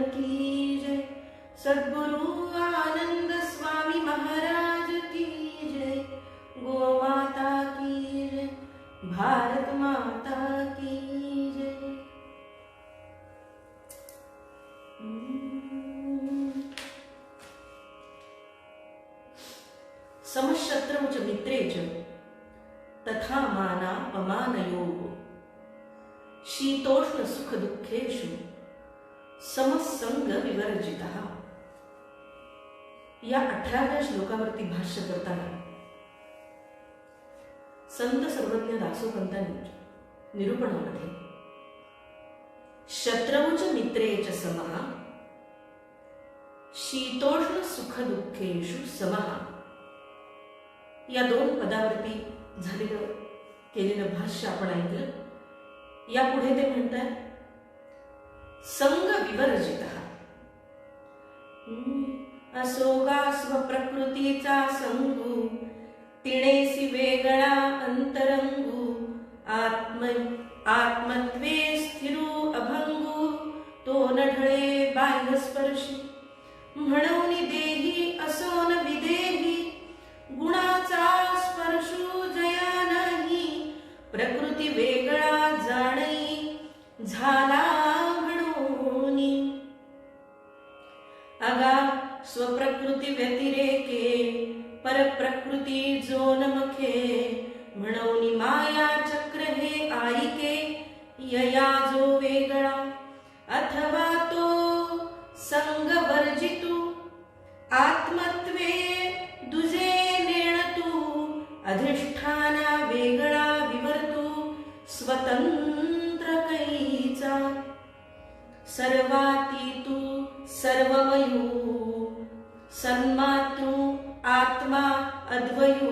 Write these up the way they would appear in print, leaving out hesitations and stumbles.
की जय, सद्गुरु आनंद स्वामी महाराज की जय, गो माता की जय, भारत माता की जय। समशत्रौ च मित्रे च तथा मानापमानयोः, शीतोष्ण सुख दुःखेषु समसंग विवर्जितः। या 18व्या श्लोकावरती भाष्य करताना संत सर्वज्ञ दासोपंतांनी निरूपणामध्ये शत्रौ च मित्रे च समः, शीतोष्ण सुख दुःखेषु समः या 2 पदावरती झालेलं केलेलं भाष्य आपण ऐकलं। यापुढे ते म्हणतात संग विवर्जितः, असोगा स्वप्रकृतीचा संगू, तिणेसी वेगळा अंतरंगू, आत्मत्वे स्थिरू अभंगू, तो नढळे बाह्यस्पर्शी, म्हणून देही असो न विदेही, गुणाचा स्पर्शू जया नाही, प्रकृती वेगळा जाणई झाला म्हणून। अगा स्वप्रकृती व्यतिरेके, परप्रकृती जो नमखे, म्हणून माया चक्र हे आईके, यया जो वेगळा, अथवा तो संग वर्जितू, आत्मत्वे दुजे नेणतू, अधिष्ठाना वेगळा विवर्तू, स्वतंत्र कैचा, सर्वातीतू सर्वमयू, सन्मातृ आत्मा अद्वयू,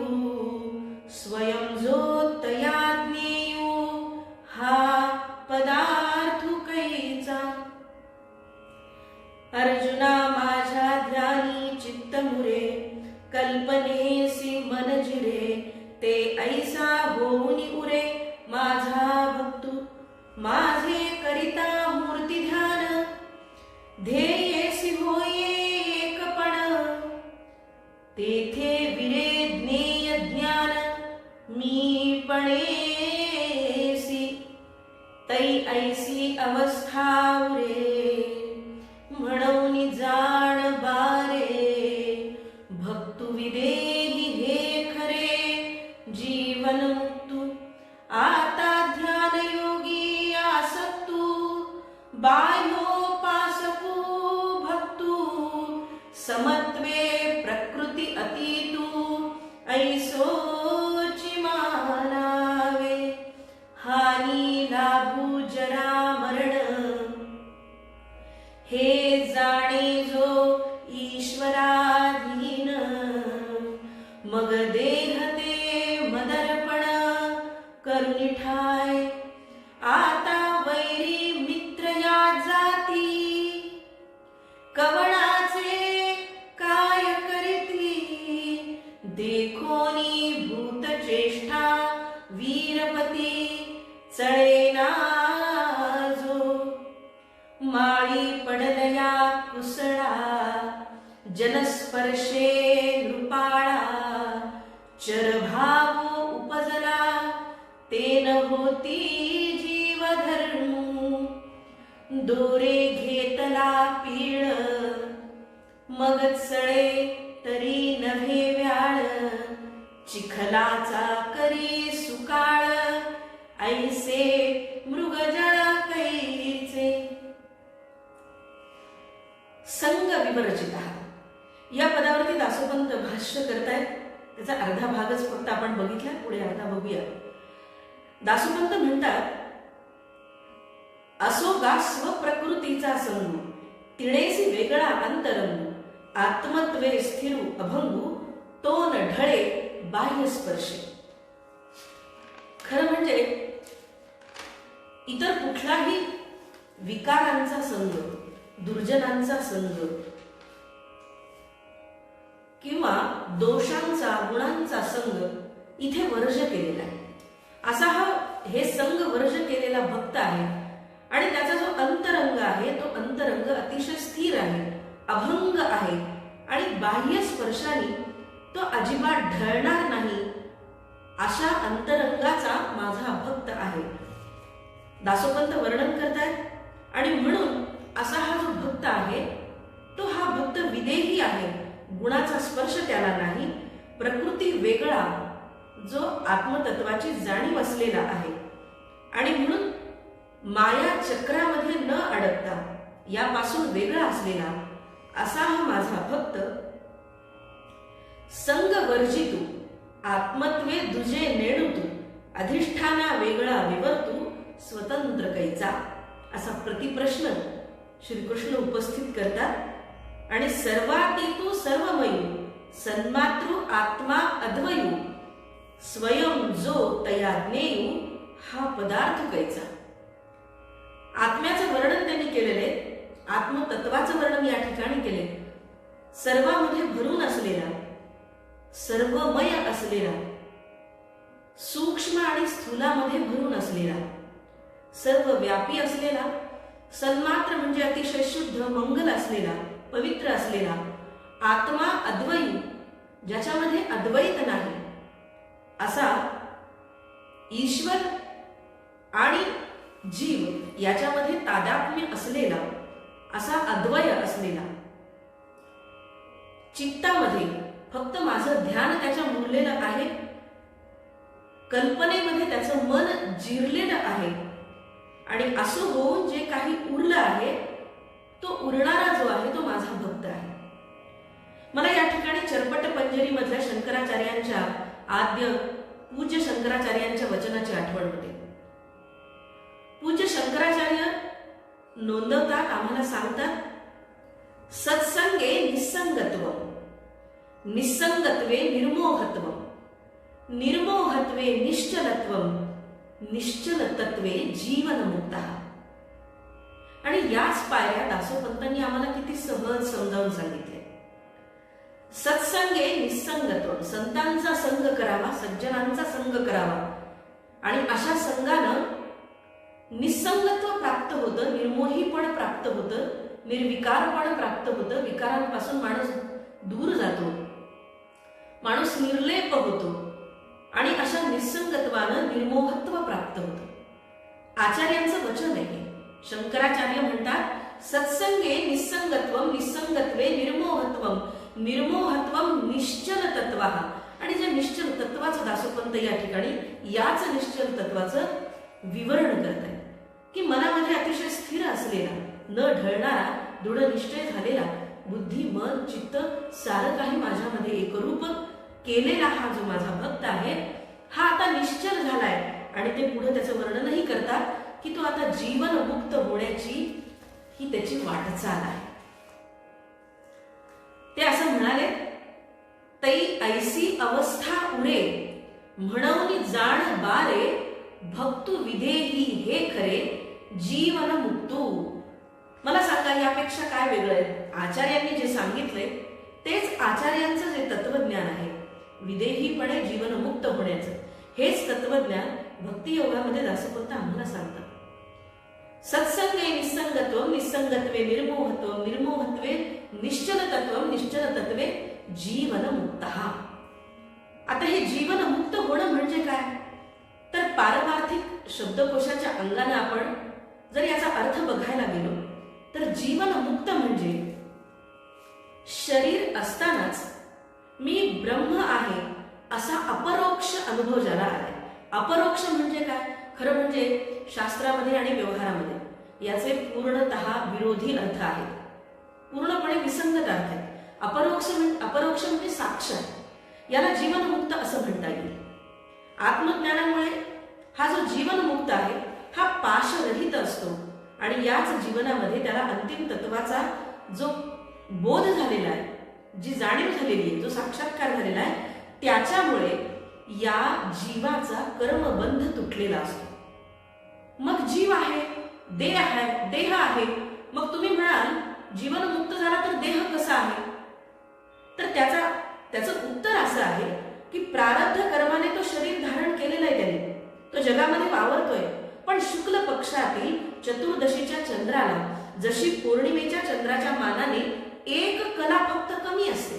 स्वयं जो तया ज्ञेयो, हा पदार्थू कैचा। अर्जुना माझ्या ध्यानी चित्त मुरे, कल्पनेसी मन जिरे, ते ऐसा होऊनी उरे, माझा भक्तू माझे करिता मूर्ती ध्यान, ध्येयेसी होये एकपण, तेथे विरे ज्ञेय ज्ञान, मी पणेसी तै ऐसी अवस्था उरे, म्हणून जाण बारे, भक्तु विदेही हे खरे, जीवन मुक्तू आता ध्यान योगी आसक्तू, बाह्योपासकू भक्तू, समत्वे प्रकृती अतीतू, ऐसोची मानावे, हानी लाभू जरा मरण, हे जाणे जो ईश्वराधीन, मग देह ते मदर्पण, करुणी ठाय आता वैरी मित्र या जाती, कवणाचे काय करीती, देखोनी भूत चेष्टा वीरपती, चळेना जो, माळी पडलया कुसळा, जनस्पर्शे नृपाळा, चरभाव उपजला, तेन होती जीवधर्मू, दोरे घेतला पीळ, मग चळे तरी नव्हे व्याळ, चिखलाचा करी सुकाळ, ऐसे मृगजळ कैचे। संग विवर्जितः या पदावरती दासोपंत भाष्य करतायत। त्याचा अर्धा भागच फक्त आपण बघितला, पुढे अर्धा बघूया। दासोपंत म्हणतात असोगा स्वप्रकृतीचा संग, तिणेसी वेगळा अंतरंगू, आत्मत्वे स्थिरू अभंगू, तो न ढळे बाह्य स्पर्शे। खरं म्हणजे इतर कुठलाही विकारांचा संग, दुर्जनांचा संग किंवा दोषांचा गुणांचा संग इथे वर्ज केलेला आहे। असा हे संग वर्ज केलेला भक्त आहे आणि त्याचा जो अंतरंग आहे तो अंतरंग अतिशय अभंग आहे आणि बाह्य स्पर्शाने तो अजिबात ढळणार नाही अशा अंतरंगाचा माझा भक्त आहे. दासोपंत वर्णन करतायत आणि म्हणून असा हा जो भक्त आहे तो हा भक्त विदेही आहे. गुणाचा स्पर्श त्याला नाही, प्रकृती वेगळा, जो आत्मतत्वाची जाणीव असलेला आहे आणि म्हणून माया चक्रामध्ये न अडकता यापासून वेगळा असलेला असा हा माझा भक्त. संग वर्जितू आत्मत्वे दुजे नेणुतू, अधिष्ठाना वेगळा विवर्तू, स्वतंत्र कैचा, असा प्रतिप्रश्न श्रीकृष्ण उपस्थित करतात आणि सर्वातीतू सर्वमयू, सन्मातृ आत्मा अद्वयू, स्वयं जो तया ज्ञेयू, हा पदार्थ कैचा. आत्म्याचं वर्णन त्यांनी केलेले, आत्मतत्वाचं वर्णन या ठिकाणी केले. सर्वामध्ये भरून असलेला, सर्वमय असलेला, सूक्ष्म आणि स्थूलामध्ये भरून असलेला, सर्वव्यापी असलेला, सन्मात्र म्हणजे अतिशय शुद्ध मंगल असलेला, पवित्र असलेला, आत्मा अद्वयी ज्याच्यामध्ये अद्वैत नाही असा, ईश्वर आणि जीव याच्यामध्ये तादात्म्य असलेला असा अद्वय असलेला, चित्तामध्ये फक्त माझं ध्यान त्याच्या मुरलेलं आहे, कल्पनेमध्ये त्याचं मन जिरलेलं आहे आणि असं होऊन जे काही उरलं आहे तो उरणारा जो आहे तो माझा भक्त आहे. मला या ठिकाणी चरपट पंजरी मधल्या शंकराचार्यांच्या आद्य पूज्य शंकराचार्यांच्या वचनाची आठवण होते. पूज्य शंकराचार्य नोंदवतात, आम्हाला सांगतात, सत्संगे निसंगत्व, निसंगत्वे निर्मोहत्व, निर्मोहत्वे निश्चलत्व, निश्चलतत्वे जीवनमुक्तः. आणि याच पायऱ्या दासोपंतांनी आम्हाला किती सहज समजावून सांगितले. सत्संगे निसंगत्व, संतांचा संग करावा, सज्जनांचा संग करावा आणि अशा संगानं निसंगत्व प्राप्त होतं, निर्मोहीपण प्राप्त होतं, निर्विकारपण प्राप्त होतं, विकारांपासून माणूस दूर जातो, माणूस निर्लेप होतो आणि अशा निसंगत्वानं निर्मोहत्व प्राप्त होतं. आचार्यांचं वचन आहे. शंकराचार्य म्हणतात, सत्संगे निसंगत्वम, निसंगत्वे निर्मोहत्वम, निर्मोहत्वम निश्चल तत्वः. आणि जे निश्चल तत्वाचं दासोपंत या ठिकाणी याच निश्चल तत्वाचं विवरण करत आहे की मनामध्ये अतिशय स्थिर असलेला, न ढळणारा, दृढ निश्चय झालेला, बुद्धी मन चित्त सारं काही माझ्यामध्ये एकरूप केलेला हा जो माझा भक्त आहे हा आता निश्चल झालाय. आणि ते पुढे त्याचं वर्णनही करतात की तो आता जीवन मुक्त होण्याची ही त्याची वाटचाल आहे. ते असं म्हणाले, तै ऐसी अवस्था उरे, म्हणून जाण बारे, भक्तु विधेही हे खरे, जीवन मुक्तू. मला सांगा यापेक्षा काय वेगळं आहे? आचार्यांनी जे सांगितलंय तेच आचार्यांचं जे तत्वज्ञान आहे, विदेहीपणे जीवनमुक्त होण्याचं, हेच तत्वज्ञान भक्तियोगामध्ये दासोपंत आम्हाला सांगतात. सत्संगे निसंगत्व, निसंगत्वे निर्मोहत्व, निर्मोहत्वे निश्चलतत्व, निश्चलतत्वे जीवनमुक्तः. आता हे जीवनमुक्त होणं म्हणजे काय? तर पारमार्थिक शब्दकोशाच्या अंगाने आपण जर याचा अर्थ बघायला गेलो तर जीवनमुक्त म्हणजे शरीर असतानाच मी ब्रह्म आहे असा अपरोक्ष अनुभव ज्याला आलाय. अपरोक्ष म्हणजे काय? खरं म्हणजे शास्त्रामध्ये आणि व्यवहारामध्ये याचे पूर्णतः विरोधी अर्थ आहेत, पूर्णपणे विसंगत अर्थ आहेत. अपरोक्ष म्हणजे साक्षात, याला जीवनमुक्त असं म्हणता येईल. आत्मज्ञानामुळे हा जो जीवनमुक्त आहे हा पाशरहित असतो आणि याच जीवनामध्ये त्याला अंतिम तत्वाचा जो बोध झालेला आहे, जी जाणीव झालेली आहे, जो साक्षात्कार झालेला आहे, त्याच्यामुळे या जीवाचा कर्मबंध तुटलेला असतो. मग जीव आहे, देह आहे. मग तुम्ही म्हणाल जीवनमुक्त झाला तर देह कसा आहे? तर त्याचं उत्तर असं आहे की प्रारब्ध कर्माने तो शरीर धारण केलेलं आहे, त्याने तो जगामध्ये वावरतोय. पण शुक्ल पक्षातील चतुर्दशीच्या चंद्राला जशी पौर्णिमेच्या चंद्राच्या मानाने एक कला फक्त कमी असते.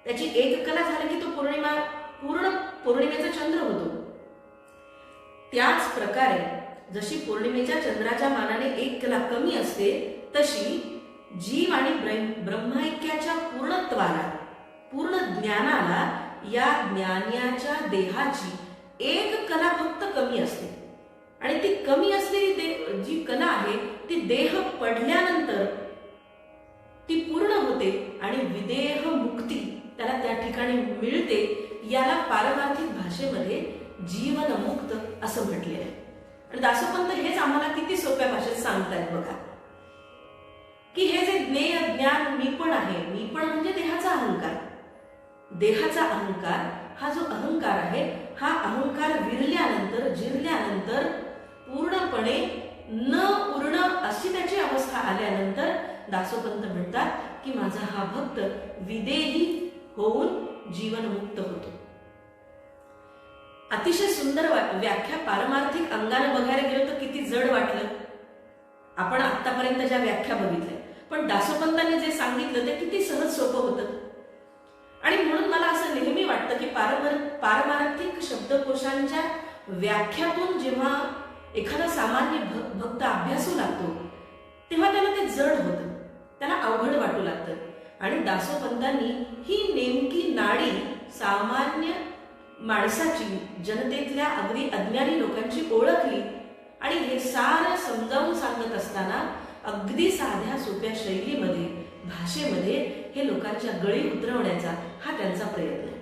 त्याची एक कला झाली की तो पूर्ण पौर्णिमेचा चंद्र होतो. त्याच प्रकारे जशी पौर्णिमेच्या चंद्राच्या मानाने एक कला कमी असते, तशी जीव आणि ब्रह्मैक्याच्या पूर्णत्वाला, पूर्ण ज्ञानाला, या ज्ञानाच्या देहाची एक कला फक्त कमी असते. आणि ती कमी असलेली जी कला आहे ती देह पडल्यानंतर ती पूर्ण होते आणि विदेह मुक्ती त्याला त्या ठिकाणी मिळते. याला पारमार्थिक भाषेमध्ये जीवनमुक्त असं म्हटले आहे. आणि दासोपंत हेच आम्हाला किती सोप्या भाषेत सांगतायत बघा, की हे जे ज्ञेय ज्ञान मीपण आहे, मीपण म्हणजे देहाचा अहंकार. देहाचा अहंकार हा जो अहंकार आहे, हा अहंकार विरल्यानंतर, जिरल्यानंतर, पूर्णपणे न उरणं अशी त्याची अवस्था आल्यानंतर दासोपंत म्हणतात की माझा हा भक्त विदेही होऊन जीवनमुक्त होतो. अतिशय सुंदर व्याख्या. पारमार्थिक अंगाने बघायला गेलो तर किती जड वाटलं. आपण आतापर्यंत ज्या व्याख्या बघितल्या, पण दासोपंतांनी जे सांगितलं ते किती सहज सोपं होतं. आणि म्हणून मला असं नेहमी वाटतं की पारमार्थिक शब्दकोशांच्या व्याख्यातून जेव्हा एखादा सामान्य भक्त अभ्यासू लागतो तेव्हा त्याला ते जड होतं, त्याला अवघड वाटू लागतं. आणि दासोपंतांनी ही नेमकी नाडी सामान्य माणसाची, जनतेतल्या अगदी अज्ञानी लोकांची ओळखली. आणि हे सारं समजावून सांगत असताना अगदी साध्या सोप्या शैलीमध्ये, भाषेमध्ये हे लोकांच्या गळी उतरवण्याचा हा त्यांचा प्रयत्न आहे.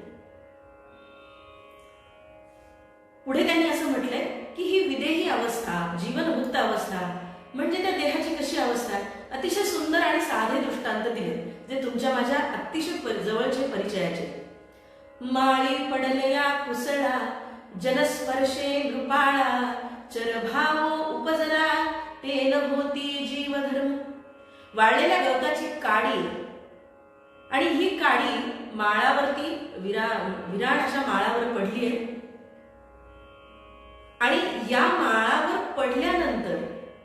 पुढे त्यांनी असं म्हटलंय की ही विदेही अवस्था, जीवनमुक्त अवस्था म्हणजे त्या देहाची कशी अवस्था. अतिशय सुंदर आणि साधे दृष्टांत दिले जे तुमच्या माझ्या अतिशय जवळचे परिचयाचे. माळी पडलया कुसळा, जलस्पर्शे नृपाळा, चरभाव उपजला, तेन होती जीवधर्म. वाळलेल्या गवताची काडी, आणि ही काडी माळावरती विराट अशा माळावर पडली आहे. आणि या माळावर पडल्यानंतर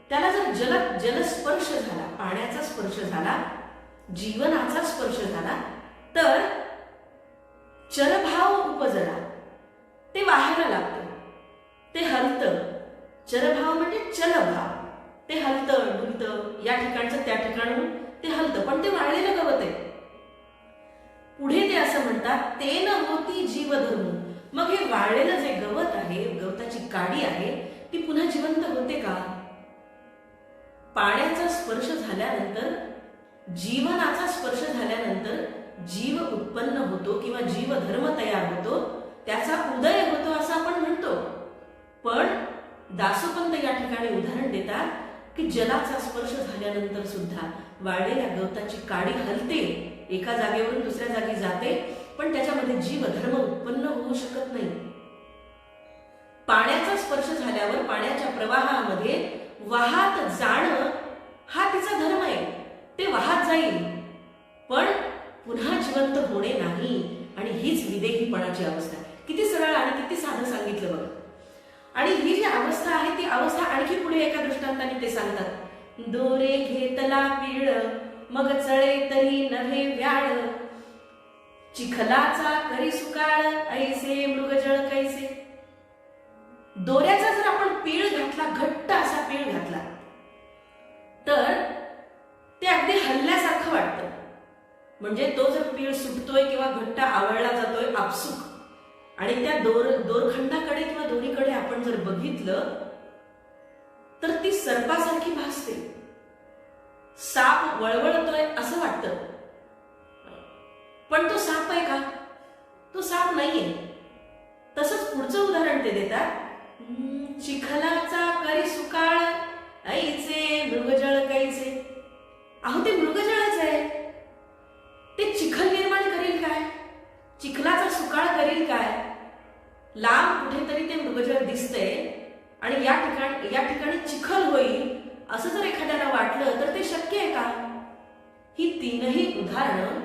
त्याला जर जलस्पर्श झाला, पाण्याचा स्पर्श झाला, जीवनाचा स्पर्श झाला, तर चरभाव उपजला, ते वाहायला लागतं, ते हलतं. चरभाव म्हणजे चलभाव, ते हलतं डुलतं, या ठिकाणचं त्या ठिकाणून ते हलतं, पण ते वाळलेलं गवत आहे. पुढे ते असं म्हणतात, तेन होती जीवधर्म. मग हे वाळलेलं जे गवत आहे, गवताची काडी आहे, ती पुन्हा जिवंत होते का? पाण्याचा स्पर्श झाल्यानंतर, जीवनाचा स्पर्श झाल्यानंतर जीव उत्पन्न होतो किंवा जीवधर्म तयार होतो, त्याचा उदय होतो असं आपण म्हणतो. पण दासोपंत या ठिकाणी उदाहरण देतात की जलाचा स्पर्श झाल्यानंतर सुद्धा वाळलेल्या गवताची काडी हलते, एका जागेवरून दुसऱ्या जागी जाते, पण त्याच्यामध्ये जीवधर्म उत्पन्न होऊ शकत नाही. पाण्याचा स्पर्श झाल्यावर पाण्याच्या प्रवाहामध्ये वाहत जाणं हा तिचा धर्म आहे, ते वाहत जाईल, पण पुन्हा जिवंत होणे नाही. आणि हीच विदेहीपणाची अवस्था आहे. किती सरळ आणि किती साधं सांगितलं बघा. आणि ही जी अवस्था आहे ती अवस्था आणखी पुढे एका दृष्टांताने ते सांगतात. दोरे घेतला पीळ, मग चळे तरी नव्हे व्याळ, चिखलाचा करी सुकाळ, ऐसे मृगजळ कैसे. दोऱ्याचा जर आपण पीळ घातला, घट्ट असा पीळ घातला, तर ते अगदी हल्ल्यासारखं वाटतं. म्हणजे तो जर पीळ सुटतोय किंवा घट्ट आवळला जातोय आपसुक, आणि त्या दोरखंडाकडे किंवा दोरीकडे आपण जर बघितलं तर ती सर्पासारखी भासते, साप वळवळतोय असं वाटतं. पण तो साप आहे का? तो साप नाहीये. तसंच पुढचं उदाहरण ते देतात, चिखलाचा करी सुकाळ, ऐसे मृगजळ कैसे. अहो ते मृगजळच आहे. ते चिखल निर्माण करील काय? चिखलाचा सुकाळ करील काय? लांब कुठेतरी ते मृगजळ दिसतंय आणि या ठिकाणी चिखल होईल असं जर एखाद्याला वाटलं तर ते शक्य आहे का? ही तीनही उदाहरणं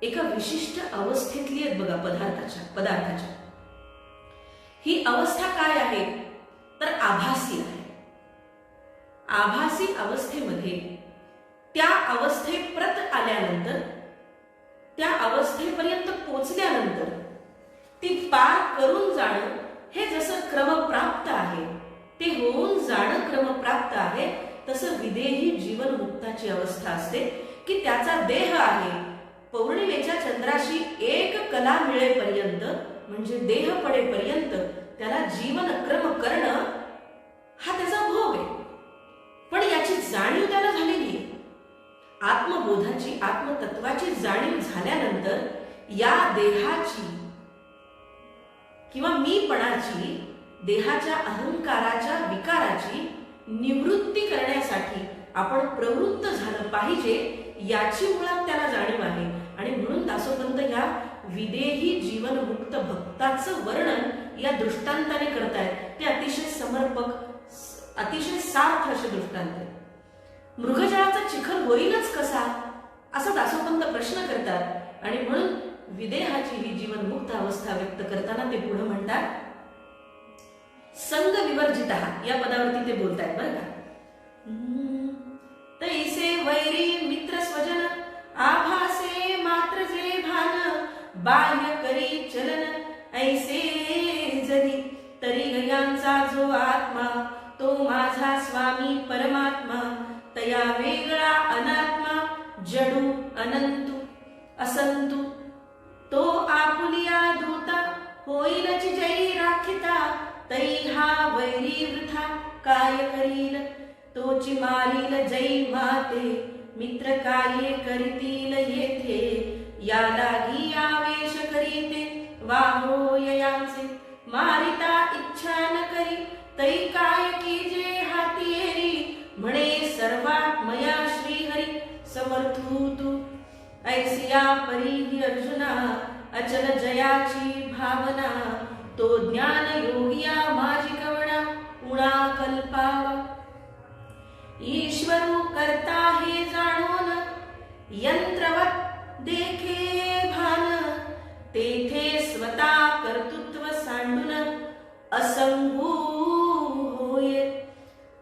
एका विशिष्ट अवस्थेतली आहेत बघा, पदार्थाच्या. ही अवस्था काय आहे तर आभासी आहे. आभासी अवस्थेमध्ये त्या अवस्थेप्रत आल्यानंतर, त्या अवस्थेपर्यंत पोचल्यानंतर ती पार करून जाणं हे जसं क्रमप्राप्त आहे, ते होऊन जाणं क्रमप्राप्त आहे, तसं विदेही जीवनमुक्ताची अवस्था असते की त्याचा देह आहे. पौर्णिमेच्या चंद्राशी एक कला मिळेपर्यंत, म्हणजे देह पडेपर्यंत त्याला जीवनक्रम करणं हा त्याचा भोग आहे. पण याची जाणीव त्याला झालेली आहे. आत्मबोधाची, आत्मतत्वाची जाणीव झाल्यानंतर या देहाची किंवा मीपणाची, देहाच्या अहंकाराच्या विकाराची निवृत्ती करण्यासाठी आपण प्रवृत्त झालं पाहिजे, याची मुळात त्याला जाणीव आहे. आणि म्हणून दासोपंत या विदेही जीवनमुक्त भक्ताचं वर्णन या दृष्टांताने करतायत. ते अतिशय समर्पक, अतिशय सार्थ असे दृष्टांत आहेत. मृगजळाचा चिखल होईलच कसा, असा दासोपंत प्रश्न करतात. आणि म्हणून विदेहाची ही जीवनमुक्त अवस्था व्यक्त करताना ते पुढे म्हणतात, संग विवर्जित या पदावरती ते बोलतायत बरं का. तैसे वैरी मित्र स्वजन, आभासे मात्र जे भान, बाह्य करी चलन, ऐसे जरी तरी गयांचा जो आत्मा, तो माझा स्वामी परमात्मा, तया वेगळा अनात्मा, जडू अनंतू असंतू, तो आपुलिया धूता, होईलची जई राखिता, तै हा वैरी वृथा काय करील, तोची मारील जै माते, मित्र काय करीतील येथे, या लागी आवेश करीते, वाहो ययांचे, मारिता इच्छा न करी, तै काय कीजे हाती येरी, म्हणे सर्वात मया श्रीहरी, समर्थू तू ऐसिया परी अर्जुना, अचल जयाची भावना, तो ज्ञान योगिया माझी कवणा, उणा कल्पावा, ईश्वरू करता हे जाणून, यंत्रवत देखे भान, तेथे स्वतः कर्तृत्व सांडून, असंगू होय,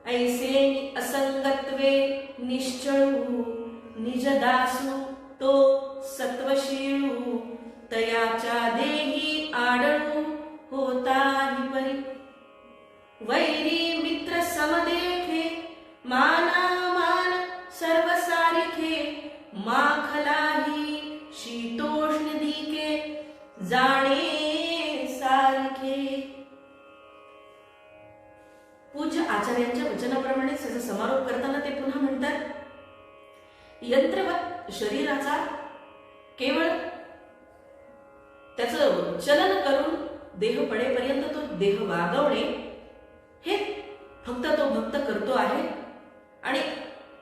ऐसे असंगत्वे निश्चळू, निज दासू तो सत्वशीळू, तयाच्या देही आडळू, होताही परी, वैरी मित्र समदेखे, माना मान सर्व सारिखे, माखलाही शीतोष्ण दिके, जाणे सारखे. पूज्य आचार्यांच्या वचनाप्रमाणे त्याचा समारोप करताना ते पुन्हा म्हणतात, यंत्रवत शरीराचा केवळ त्याचं चलन करून देह पडेपर्यंत तो देह वागवणे हे फक्त तो भक्त करतो आहे. आणि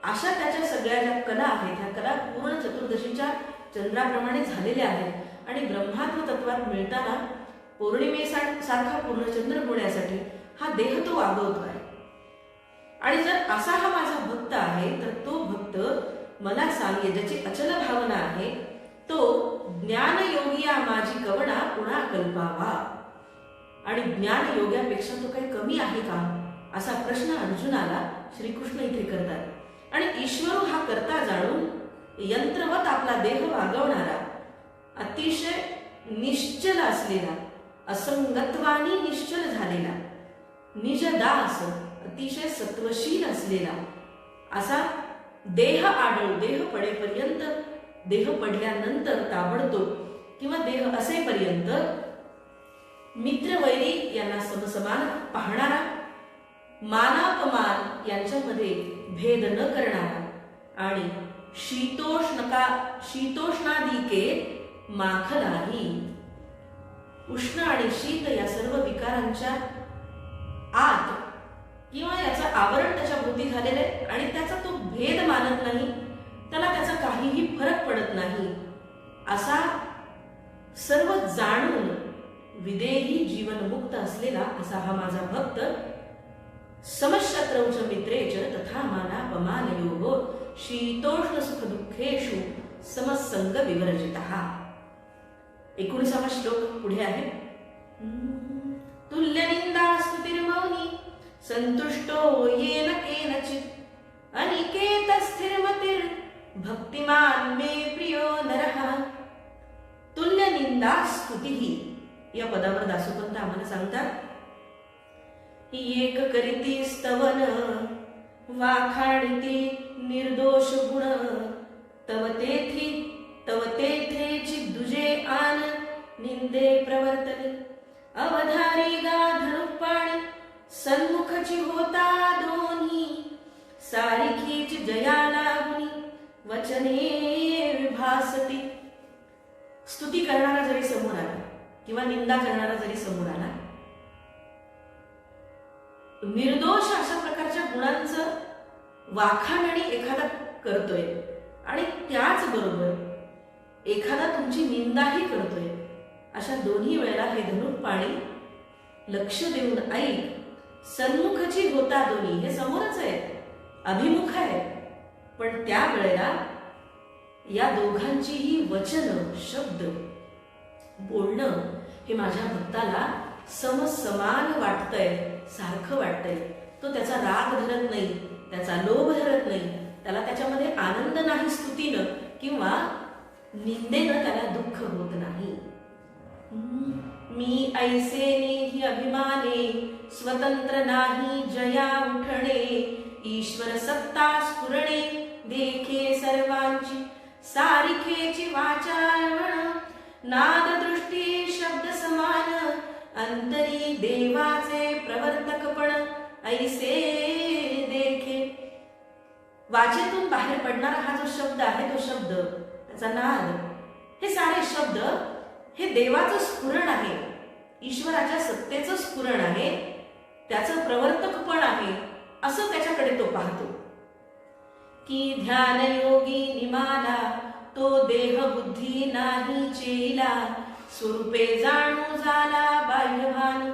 अशा त्याच्या सगळ्या ज्या कला आहेत, ह्या कला पूर्ण चतुर्दशीच्या चंद्राप्रमाणे झालेल्या आहेत. आणि ब्रह्मात्म तत्वात मिळताना पौर्णिमेसारखा पूर्णचंद्र होण्यासाठी हा देह तो वागवतो आहे. आणि जर असा हा माझा भक्त आहे, तर तो भक्त मला सांगे, ज्याची अचल भावना आहे, तो ज्ञानयोगिया माझी कवणा पुन्हा कल्पावा. आणि ज्ञानयोग्यापेक्षा तो काही कमी आहे का, असा प्रश्न अर्जुनाला श्रीकृष्ण इथे करतात. आणि ईश्वर हा करता जाणून यंत्रवत आपला देह वागवणारा, अतिशय निश्चल असलेला, असंगत्वानी निश्चल झालेला, निज दास अतिशय सत्वशील असलेला, असा देह आढळू, देह पडेपर्यंत, देह पडल्यानंतर ताबडतोब किंवा देह असेपर्यंत मित्र वैरी यांना समसमान पाहणारा, मानापमान यांच्यामध्ये भेद न करणारा, आणि शीतोष्णादिके माखलाही, उष्ण आणि शीत या सर्व विकारांच्या आत किंवा याचं आवरण त्याच्या भोवती झालेलं आहे, आणि त्याचा तो भेद मानत नाही, त्याला त्याचा काहीही फरक पडत नाही, असा सर्व जाणून विदेही जीवनमुक्त असलेला असा हा माझा भक्त, समशत्रौच मित्रेच तथा मानापमानयोगो, शीतोष्ण सुख दुःखेषु समसंग विवर्जितः. 19वा श्लोक पुढे आहे. तुल्य निंदा स्तुतिर्मौनी, संतुष्टो येन केनचित्, अनिकेत स्थिरमतिर् भक्तिमान मे प्रियो नरः. तुल्य निंदा स्तुतीही या पदावर दासोपंत आम्हाला सांगतात, एक करीती स्तवन वाखाणिती निर्दोष गुण, तव तेथेची दुजे आन निंदे प्रवर्तने. अवधारी गाधनुपाणी सन्मुखची होता दोन्ही, सारिखीची जया लागुनी वचने विभासती. स्तुती करणारा जरी समोर आला किंवा निंदा करणारा जरी समोर आला, निर्दोष अशा प्रकारच्या गुणांचं वाखाणणी एखादा करतोय आणि त्याचबरोबर एखादा तुमची निंदाही करतोय, अशा दोन्ही वेळेला हे धनुष्पाणी लक्ष देऊन ऐक. सन्मुखची होता दोन्ही, हे समोरच आहे, अभिमुख आहे, पण त्या वेळेला या दोघांचीही वचन शब्द बोलणं हे माझ्या भक्ताला समसमान वाटतंय, सारखं वाटतंय. तो त्याचा राग धरत नाही, त्याचा लोभ धरत नाही, त्याला त्याच्यामध्ये आनंद नाही स्तुतीनं किंवा निंदेनं त्याला दुःख होत नाही. मी ऐसे नेही अभिमाने स्वतंत्र नाही जया उठणे, ईश्वर सत्ता स्फुरणे देखे सर्वांची सारिखेची वाचारवण, नाद दृष्टी शब्द समान अंतरी देवाचे प्रवर्तकपण ऐसे देखे. वाचेतून बाहेर पडणारा हा जो शब्द आहे, तो शब्द, त्याचा नाद, हे सारे शब्द हे देवाचं स्फुरण आहे, ईश्वराच्या सत्तेचं स्फुरण आहे, त्याचं प्रवर्तकपण आहे, असं त्याच्याकडे तो पाहतो. की ध्यान योगी निमाला तो देह बुद्धी नाही चेला, स्वरूपे जाणू झाला बाह्यभान,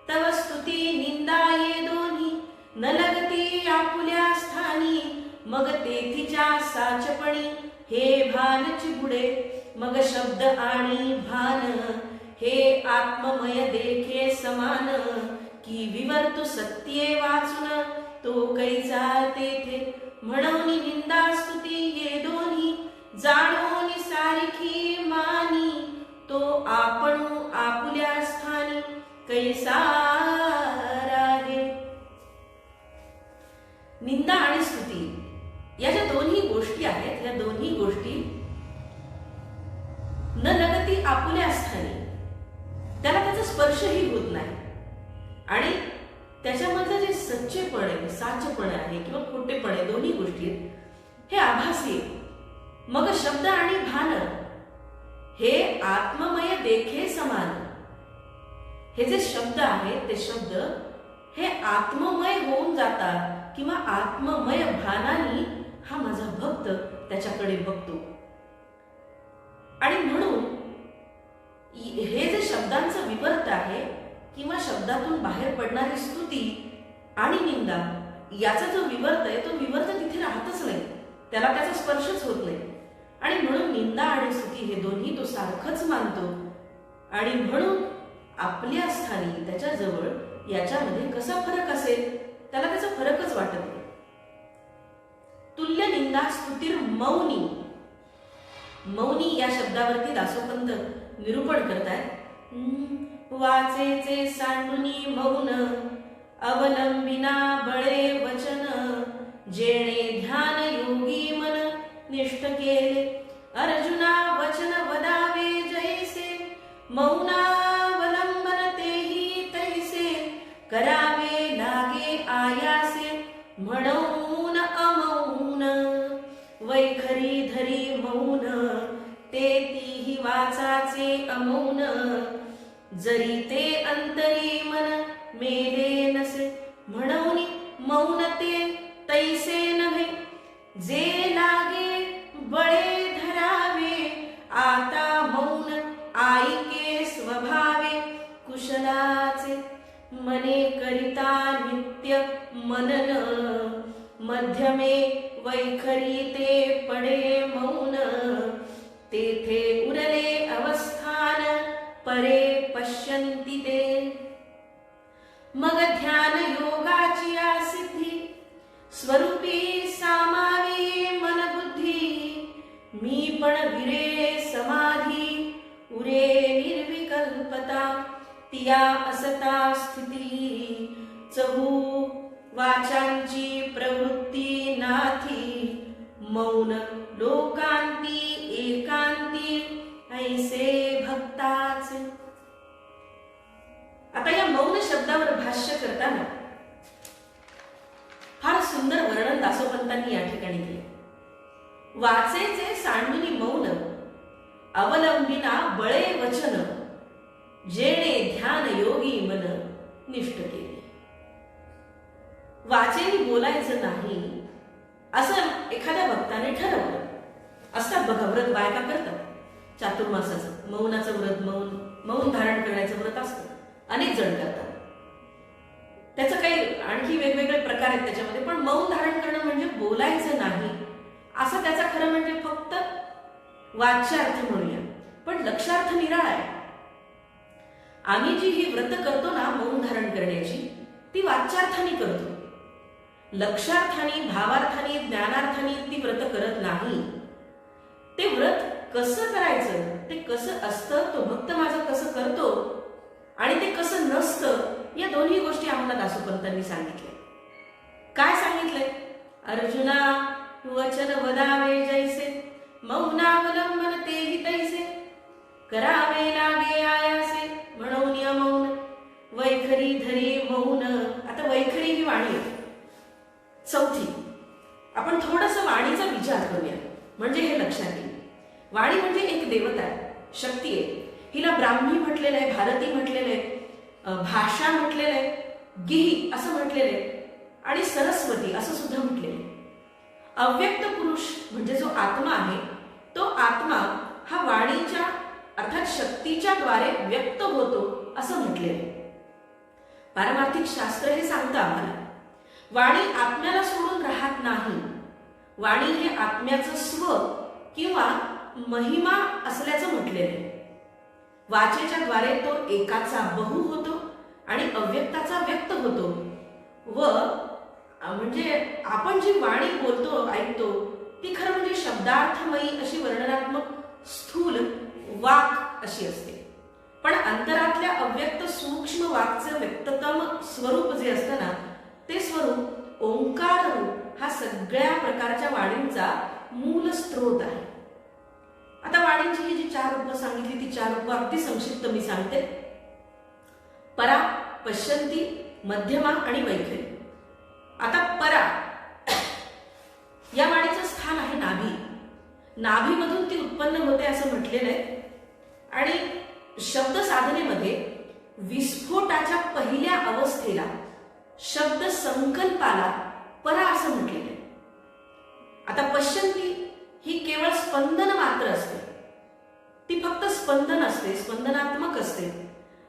तव स्तुती निंदा ये दोन्ही न लगती आपुल्या स्थानी, मग तेथीच्या साचपणी हे भानची बुडे, मग शब्द आणि भान हे आत्ममय देखे समान, की विवर्तु सत्ये वाचून तो कैचा तेथे, म्हणून निंदा स्तुती ये दोन्ही जाणून सारिखी मानी, तो आपणू आपुल्या स्थानी कैसा राहे. निंदा आणि स्तुती या ज्या दोन्ही गोष्टी आहेत, या दोन्ही गोष्टी न लगती आपुल्या स्थानी, त्याला त्याचा स्पर्शही होत नाही आणि त्याच्यामधलं जे सच्चेपण आहे, साचेपण आहे किंवा खोटेपण आहे, दोन्ही गोष्टी हे आभासी. मग शब्द आणि भान हे आत्ममय देखे समान, हे जे शब्द आहेत ते शब्द हे आत्ममय होऊन जातात किंवा आत्ममय भानाने हा माझा भक्त त्याच्याकडे बघतो. आणि म्हणून हे जे शब्दांचं विवर्त आहे किंवा शब्दातून बाहेर पडणारी स्तुती आणि निंदा, याचा जो विवर्त आहे तो विवर्त तिथे राहतच नाही, त्याला त्याचा स्पर्शच होत नाही. आणि म्हणून निंदा आणि स्तुती हे दोन्ही तो सारखंच मानतो आणि म्हणून आपल्या स्थानी त्याच्याजवळ याच्यामध्ये कसा फरक असेल, त्याला त्याचा फरकच वाटत नाही. तुल्य निंदा स्तुतीर मौनी, मौनी या शब्दावरती दासोपंत निरूपण करतायत. वाचेचे सांडुनी मौन अवलंबिना बळे वचन, जेणे ध्यान योगी मन निष्ठ केले, अर्जुना वचन वदावे जैसे, मौनावलंबन तेही तैसे, करावे लागे आयासे म्हणून अमौन, वैखरी धरी मौन ते तीही वाचाचे अमौन, जरी ते अंतरी मन मेले नसे, म्हणून मौन ते तैसे नव्हे, जे लागे बळे धरावे, आता मौन आईके स्वभावे, कुशलाचे मने करिता नित्य मनन, मध्यमे वैखरी ते पडे मौन, तेथे उरले अवस्थान परे पश्यन्ति ते, मग ध्यान योगाची सिद्धी स्वरूपी सामावी मन बुद्धी, या असता स्थिती चहू वाचांची प्रवृत्ती नाथी मौन लोकांती एकांती ऐसे भक्ताचे. आता या मौन शब्दावर भाष्य करताना फार सुंदर वर्णन दासोपंतांनी या ठिकाणी केले. वाचेचे सांडुनी मौन अवलंबिना बळे वचन जेणे ध्यान योगी मन निष्ठ केले. वाचेनी बोलायचं नाही असं एखाद्या भक्ताने ठरवलं. असतात बघा व्रत बायका करतात चातुर्मासाचं, मौनाचं व्रत, मौन धारण करण्याचं व्रत असतं, अनेक जण करतात. त्याचं काही आणखी वेगवेगळे प्रकार आहेत त्याच्यामध्ये, पण मौन धारण करणं म्हणजे बोलायचं नाही असं त्याचा खरं म्हणजे फक्त वाच्यार्थ म्हणूया, पण लक्षार्थ निराळा आहे. आम्ही जी ही व्रत करतो ना मौन धारण करण्याची, ती वाच्यार्थाने करतो. लक्षार्थाने, भावार्थाने, ज्ञानार्थाने ती व्रत करत नाही. ते व्रत कसं करायचं, ते कसं असतं, तो भक्त माझा कसं करतो आणि ते कसं नसतं, या दोन्ही गोष्टी आम्हाला दासोपंतांनी सांगितल्या. काय सांगितलंय? अर्जुना वचन वदावे जैसे मौनावलंबन तेही तैसे करावे लागे आयासे म्हणून मौन वैखरी धरी मौन. आता वैखरी ही वाणी आहे चौथी. आपण थोडस वाणीचा विचार करूया म्हणजे हे लक्षात येईल. वाणी म्हणजे एक देवता आहे, शक्ती आहे. हिला ब्राह्मी म्हटलेलं आहे, भारती म्हटलेलं आहे, भाषा म्हटलेलं आहे, गिही असं म्हटलेलं आहे आणि सरस्वती असं सुद्धा म्हटलेलं आहे. अव्यक्त पुरुष म्हणजे जो आत्मा आहे, तो आत्मा हा वाणीच्या अर्थात शक्तीच्या द्वारे व्यक्त होतो असं म्हटलेलं आहे. पारमार्थिक शास्त्र हे सांगतं आम्हाला वाणी आत्म्याला सोडून राहत नाही. वाणी हे आत्म्याचं स्व किंवा महिमा असल्याचं म्हटलेलं आहे. वाचेच्या द्वारे तो एकाचा बहु होतो आणि अव्यक्ताचा व्यक्त होतो. व म्हणजे आपण जी वाणी बोलतो ऐकतो ती खरं म्हणजे शब्दार्थमयी अशी वर्णनात्मक स्थूल वाक अशी असते. पण अंतरातल्या अव्यक्त सूक्ष्म वाकचं व्यक्ततम स्वरूप जे असतं ना, ते स्वरूप ओंकार रूप हा सगळ्या प्रकारच्या वाणींचा मूल स्रोत आहे. आता वाणींची ही जी 4 रूपं सांगितली ती 4 रूपं अगदी संक्षिप्त मी सांगते. परा, पश्यंती, मध्यमा आणि वैखरी. आता परा या वाणीचं स्थान आहे नाभी. नाभीमधून ती उत्पन्न होते असं म्हटलेलं आहे आणि शब्द साधनेमध्ये विस्फोटाच्या पहिल्या अवस्थेला शब्द संकल्पाला परा असं म्हटलेलं आहे. आता पश्यंती ही केवळ स्पंदन मात्र असते, ती फक्त स्पंदन असते, स्पंदनात्मक असते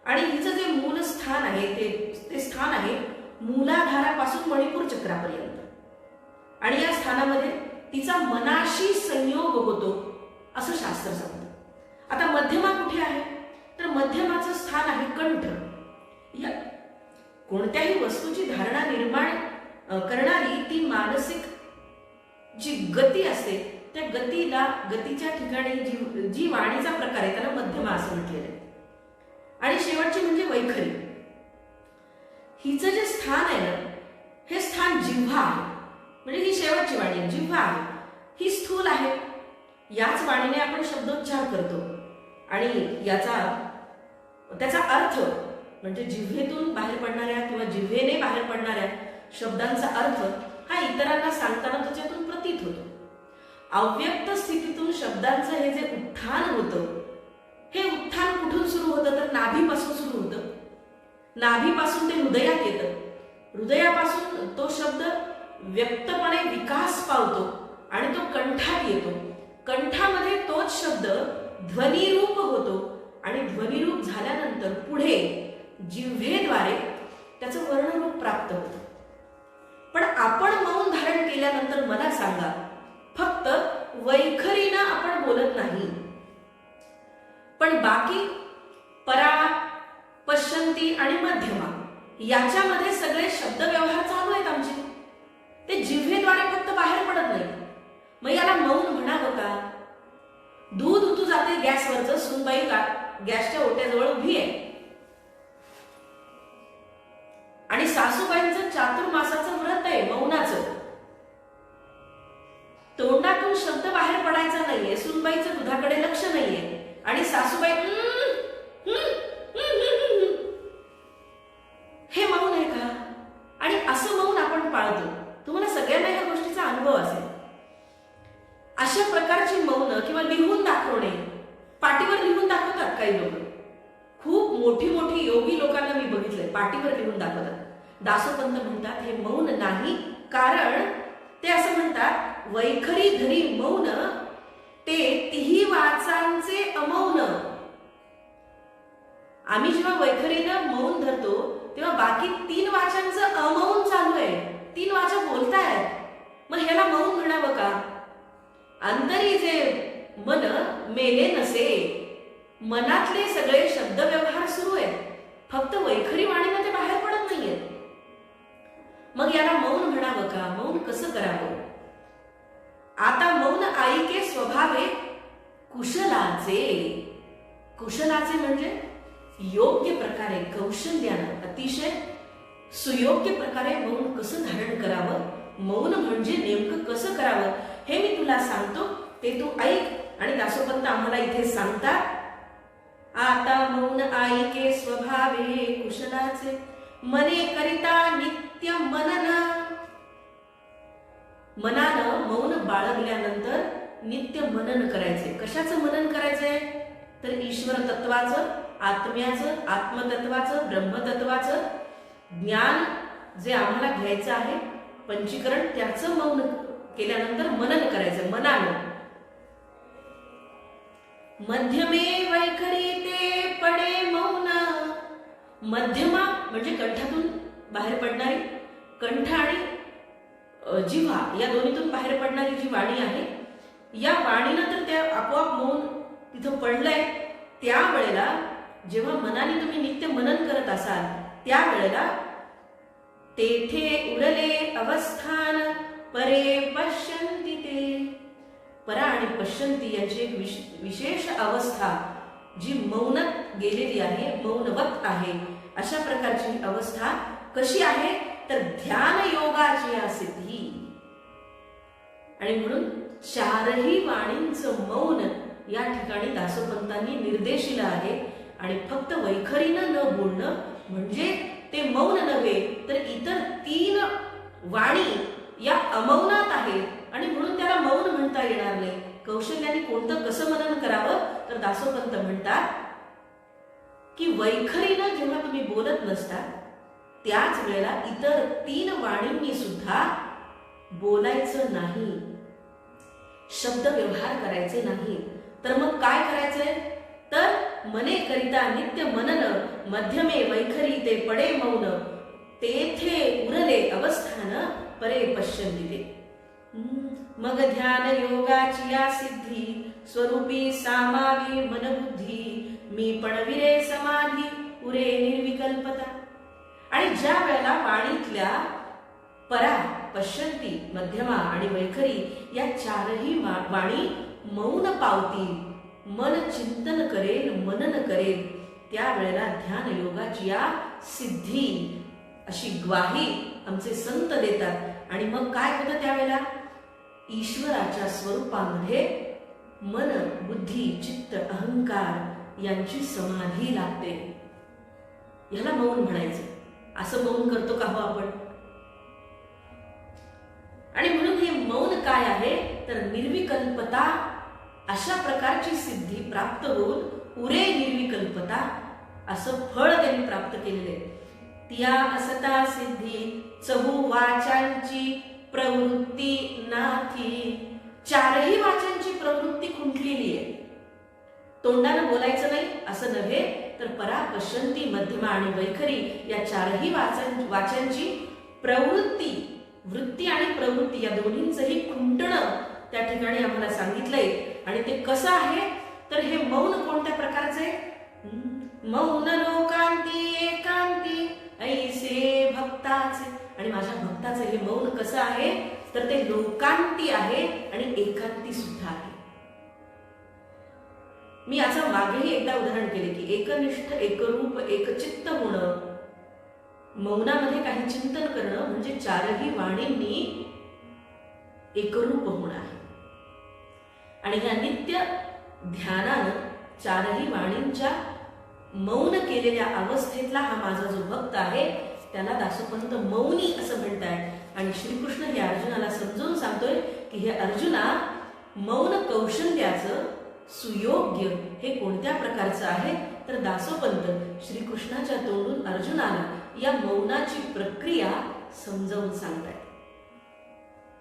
आणि हिचं जे मूल स्थान आहे ते स्थान आहे मूलाधारापासून मणिपूर चक्रापर्यंत आणि या स्थानामध्ये तिचा मनाशी संयोग होतो असं शास्त्र सांगतं. आता मध्यमा कुठे आहे तर मध्यमाचं स्थान आहे कंठ. या कोणत्याही वस्तूची धारणा निर्माण करणारी ती मानसिक जी गती असते त्या गतीच्या ठिकाणी जी वाणीचा प्रकार आहे त्याला मध्यमा असं म्हटलेलं आहे. आणि शेवटची म्हणजे वैखरी. हिचं जे स्थान आहे ना हे स्थान जिव्हा आहे, म्हणजे ही शेवटची वाणी आहे, जिव्हा आहे. ही स्थूल आहे. याच वाणीने आपण शब्दोच्चार करतो आणि त्याचा अर्थ म्हणजे जिव्हेतून बाहेर पडणाऱ्या किंवा जिव्हेने बाहेर पडणाऱ्या शब्दांचा अर्थ हा इतरांना सांगताना त्याच्यातून प्रतीत होतो. अव्यक्त स्थितीतून शब्दांचं हे जे उत्थान होतं, हे उत्थान कुठून सुरू होतं तर नाभीपासून सुरू होतं. नाभीपासून ते हृदयात येतं. हृदयापासून तो शब्द व्यक्तपणे विकास पावतो आणि तो कंठात येतो. कंठामध्ये तोच शब्द ध्वनिरूप होतो आणि ध्वनिरूप झाल्यानंतर पुढे जिव्हेद्वारे त्याचं वर्णरूप प्राप्त होतं. पण आपण मौन धारण केल्यानंतर मला सांगा, फक्त वैखरीनं आपण बोलत नाही, पण बाकी परा, पश्यंती आणि मध्यमा याच्यामध्ये सगळे शब्द व्यवहार चालू आहेत आमचे. ते जिव्हेद्वारे फक्त बाहेर पडत नाही. मग याला मौन म्हणावं का? दूध उतू जाते गॅसवरचं, सुनबाई गॅसच्या ओट्याजवळ उभी आहे सासूबाईंचं चातुर्मासाचं व्रत आहे मौनाचं. तोंडातून शब्द बाहेर पडायचा नाहीये, सुनबाईचं दुधाकडे लक्ष नाहीये आणि सासूबाई हे मौन आहे का? आणि असं मौन आपण पाळतो. तुम्हाला सगळ्यांना या गोष्टीचा अनुभव असेल. अशा प्रकारची मौन किंवा लिहून दाखवणे, पाटीवर लिहून दाखवतात काही लोक. खूप मोठी मोठी योगी लोकांना मी बघितलंय पाटीवर लिहून दाखवतात. दासोपंत म्हणतात हे मौन नाही, कारण ते असं म्हणतात वैखरी धरी मौन ते तिही वाचांचे अमौन. आम्ही जेव्हा वैखरीनं मौन धरतो तेव्हा बाकी 3 वाचांचं अमौन चालू आहे. 3 वाचा बोलतायत, मग ह्याला मौन म्हणावं का? अंतरी जे मन मेले नसे, मनातले सगळे शब्द व्यवहार सुरू आहेत, फक्त वैखरी वाणीनं ते बाहेर पडत नाहीयेत. मग याला मौन म्हणावं का? मौन कसं करावं? आता मौन आईके स्वभावे कुशलाचे. कुशलाचे म्हणजे योग्य प्रकारे कौशल्यानं अतिशय सुयोग्य प्रकारे मौन कसं धारण करावं, मौन म्हणजे नेमकं कसं करावं हे मी तुला सांगतो, ते तू ऐक. आणि दासोपंत आम्हाला इथे सांगतात, आता मौन आईके स्वभावे कुशलाचे मने करिता नित्य मनन. मनानं मौन बाळगल्यानंतर नित्य मनन करायचे. कशाचं मनन करायचंय? तर ईश्वर तत्वाचं, आत्म्याचं, आत्मतत्वाचं, ब्रह्मतत्वाचं ज्ञान जे आम्हाला घ्यायचं आहे, पंचीकरण, त्याचं मौन केल्यानंतर मनन करायचं मनानं. मध्यमे वैखरी ते पडे मौन. मध्यमा म्हणजे कंठातून बाहेर पडणारी, कंठ आणि जिव्हा या दोन्हीतून बाहेर पडणारी जी वाणी आहे, या वाणीनं तर त्या आपोआप मौन तिथं पडलंय. त्यावेळेला जेव्हा मनाने तुम्ही नित्य मनन करत असाल त्यावेळेला तेथे उरले अवस्थान परे पश्यन्ति ते. परा आणि पश्यन्ति यांची एक विशेष अवस्था जी मौनात गेलेली आहे, मौनवत आहे. अशा प्रकारची अवस्था कशी आहे? तर ध्यान योगाची या सिद्धी. आणि म्हणून 4ही वाणींचं मौन या ठिकाणी दासोपंतांनी निर्देशिलं आहे. आणि फक्त वैखरीनं न बोलणं म्हणजे ते मौन नव्हे, तर इतर 3 वाणी या अमौनात आहेत आणि म्हणून त्याला मौन म्हणता येणार नाही. कौशल्याने कोणतं कसं मनन करावं? तर दासोपंत म्हणतात की वैखरीनं जेव्हा तुम्ही बोलत नसता त्याच वेळेला इतर 3 वाणींनी सुद्धा बोलायचं नाही, शब्द व्यवहार करायचे नाही. तर मग काय करायचंय? तर मने करिता नित्य मनन मध्यमे वैखरी ते पडे मौन तेथे उरले अवस्थान परे पश्यन्ति ते. मग ध्यान योगाची या सिद्धी स्वरूपी सामावी मनबुद्धी मी पणविरे समाधी उरे निर्विकल्पता. आणि ज्या वेळेला वाणीतल्या परा, पश्यन्ति, मध्यमा आणि वैखरी या 4ही वाणी मौन पावतील, मन चिंतन करेल, मनन करेल, त्यावेळेला ध्यान योगाची या सिद्धी अशी ग्वाही आमचे संत देतात. आणि मग काय होतं त्यावेळेला? ईश्वराच्या स्वरूपामध्ये मन, बुद्धी, चित्त, अहंकार यांची समाधी लागते. ह्याला मौन म्हणायचं. असं मौन करतो का हो आपण? आणि म्हणून हे मौन काय आहे? तर निर्विकल्पता. अशा प्रकारची सिद्धी प्राप्त होऊन उरे निर्विकल्पता असं फळ त्यांनी प्राप्त केलेले. त्या असता सिद्धी चहू वाचांची प्रवृत्ती नाथी. 4ही वाचांची प्रवृत्ती खुंटलेली आहे. तोंडानं बोलायचं नाही असं नव्हे, तर परा, पश्यन्ति, मध्यमा आणि वैखरी या 4ही वाचांची प्रवृत्ती, वृत्ती आणि प्रवृत्ती या दोन्हींचंही खुंटणं त्या ठिकाणी आम्हाला सांगितलंय. आणि ते कसं आहे? तर हे मौन कोणत्या प्रकारचं आहे? मौन लोकांती एकांती ऐसे भक्ताचे. आणि माझ्या भक्ताचे हे मौन कसं आहे? तर ते लोकांती आहे आणि एकांती सुद्धा आहे. मी याचं मागेही एकदा उदाहरण केले की एकनिष्ठ, एकरूप, एकचित्त होणं मौनामध्ये काही चिंतन करणं म्हणजे चारही वाणींनी एकरूप होणं आहे. आणि ह्या नित्य ध्यानानं चारही वाणींच्या मौन केलेल्या अवस्थेतला हा माझा जो भक्त आहे त्याला दासोपंत मौनी असं म्हणताय. आणि श्रीकृष्ण हे अर्जुनाला समजून सांगतोय की हे अर्जुना, मौन कौशल्याचं सुयोग्य हे कोणत्या प्रकारचं आहे, तर दासोपंत श्रीकृष्णाच्या तोंडून अर्जुनाला या मौनाची प्रक्रिया समजावून सांगतायत.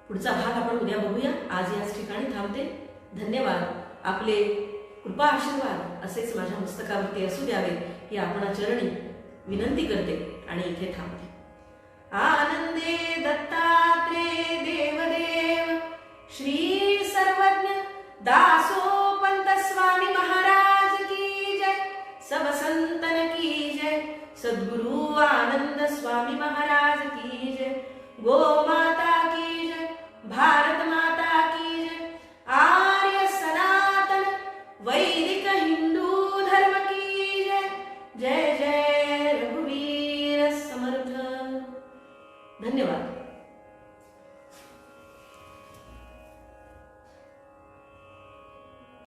पुढचा भाग आपण उद्या बघूया. आज याच ठिकाणी थांबते. धन्यवाद. आपले कृपा आशीर्वाद असेच माझ्या मस्तकावरती असू द्यावे ही आपणा चरणी विनंती करते आणि इथे थांबते. आनंदे दत्तात्रेय देवदेव श्री सर्वज्ञ दासोपंत स्वामी महाराज की जय. सब संतन की जय. सद्गुरु आनंद स्वामी महाराज की जय. गो